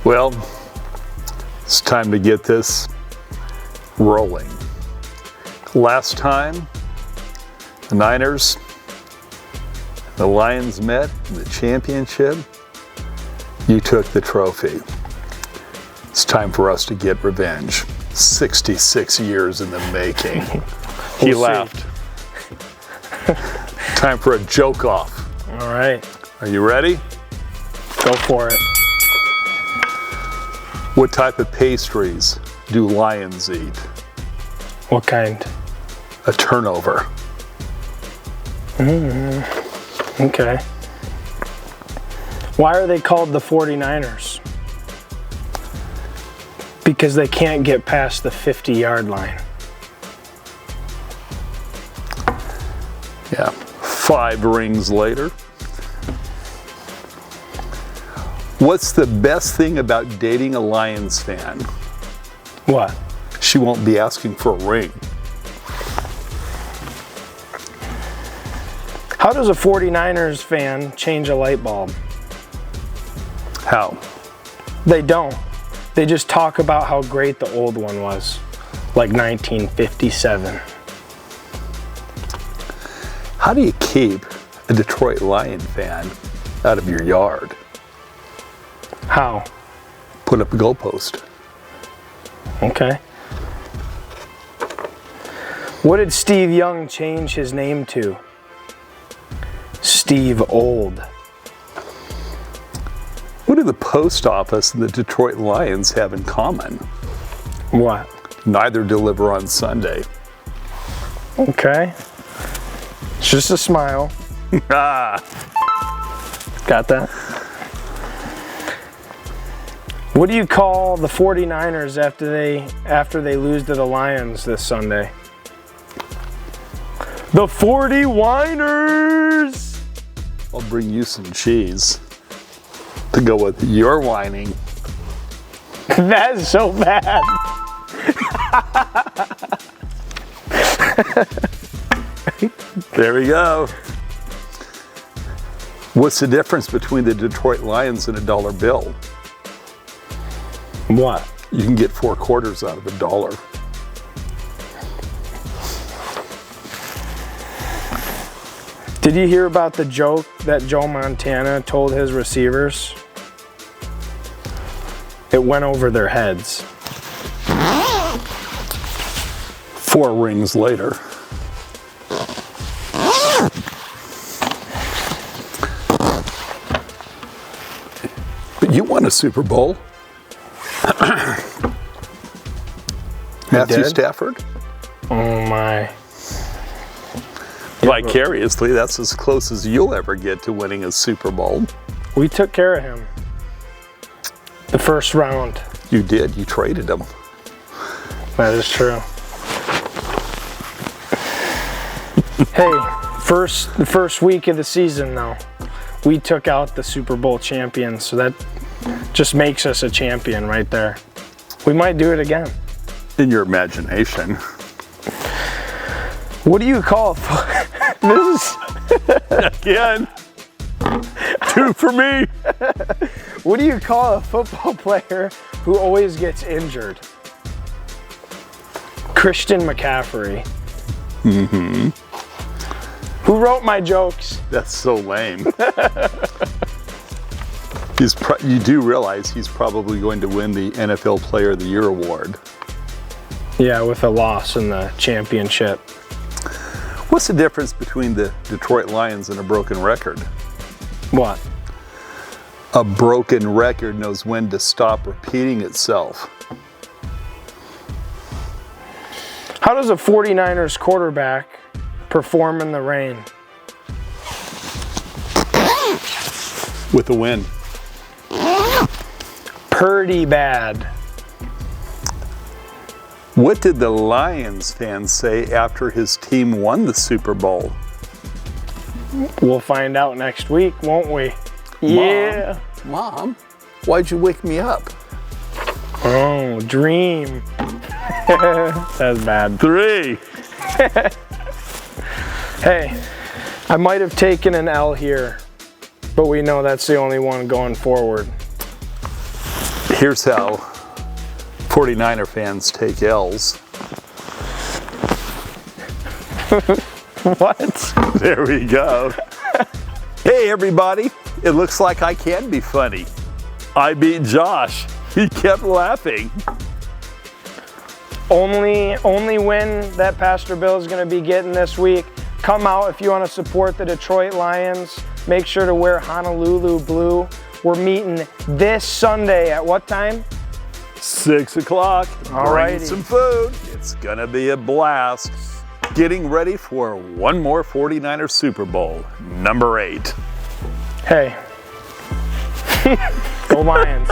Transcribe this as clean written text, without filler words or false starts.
Well, it's time to get this rolling. Last time, the Niners, the Lions met in the championship. You took the trophy. It's time for us to get revenge. 66 years in the making. He laughed. Time for a joke off. All right. Are you ready? Go for it. What type of pastries do lions eat? What kind? A turnover. Okay. Why are they called the 49ers? Because they can't get past the 50-yard line. Yeah. 5 rings later. What's the best thing about dating a Lions fan? What? She won't be asking for a ring. How does a 49ers fan change a light bulb? How? They don't. They just talk about how great the old one was, like 1957. How do you keep a Detroit Lion fan out of your yard? How? Put up a goalpost. Okay. What did Steve Young change his name to? Steve Old. What do the post office and the Detroit Lions have in common? What? Neither deliver on Sunday. Okay. It's just a smile. Ah. Got that? What do you call the 49ers after they lose to the Lions this Sunday? The 40-winers! I'll bring you some cheese to go with your whining. That's so bad. There we go. What's the difference between the Detroit Lions and a dollar bill? What? You can get 4 quarters out of $1. Did you hear about the joke that Joe Montana told his receivers? It went over their heads. 4 rings later. But you won a Super Bowl. Matthew did? Stafford. Oh my. Vicariously, that's as close as you'll ever get to winning a Super Bowl. We took care of him. The first round. You did. You traded him. That is true. Hey, the first week of the season though, we took out the Super Bowl champions, so that just makes us a champion right there. We might do it again. In your imagination. What do you call this is Again. 2 for me. what do you call a football player who always gets injured? Christian McCaffrey. Mm-hmm. Who wrote my jokes? That's so lame. You do realize he's probably going to win the NFL Player of the Year award. Yeah, with a loss in the championship. What's the difference between the Detroit Lions and a broken record? What? A broken record knows when to stop repeating itself. How does a 49ers quarterback perform in the rain? With a win. Pretty bad. What did the Lions fans say after his team won the Super Bowl? We'll find out next week, won't we? Yeah. Mom, why'd you wake me up? Oh, dream. That's bad. 3. Hey, I might have taken an L here, but we know that's the only one going forward. Here's how 49er fans take L's. What? There we go. Hey everybody, it looks like I can be funny. I beat Josh. He kept laughing. Only win that Pastor Bill is going to be getting this week. Come out if you want to support the Detroit Lions. Make sure to wear Honolulu blue. We're meeting this Sunday at what time? 6 o'clock. Bring Alrighty. some food. It's gonna be a blast. Getting ready for one more 49er Super Bowl, number 8. Hey. Go Lions.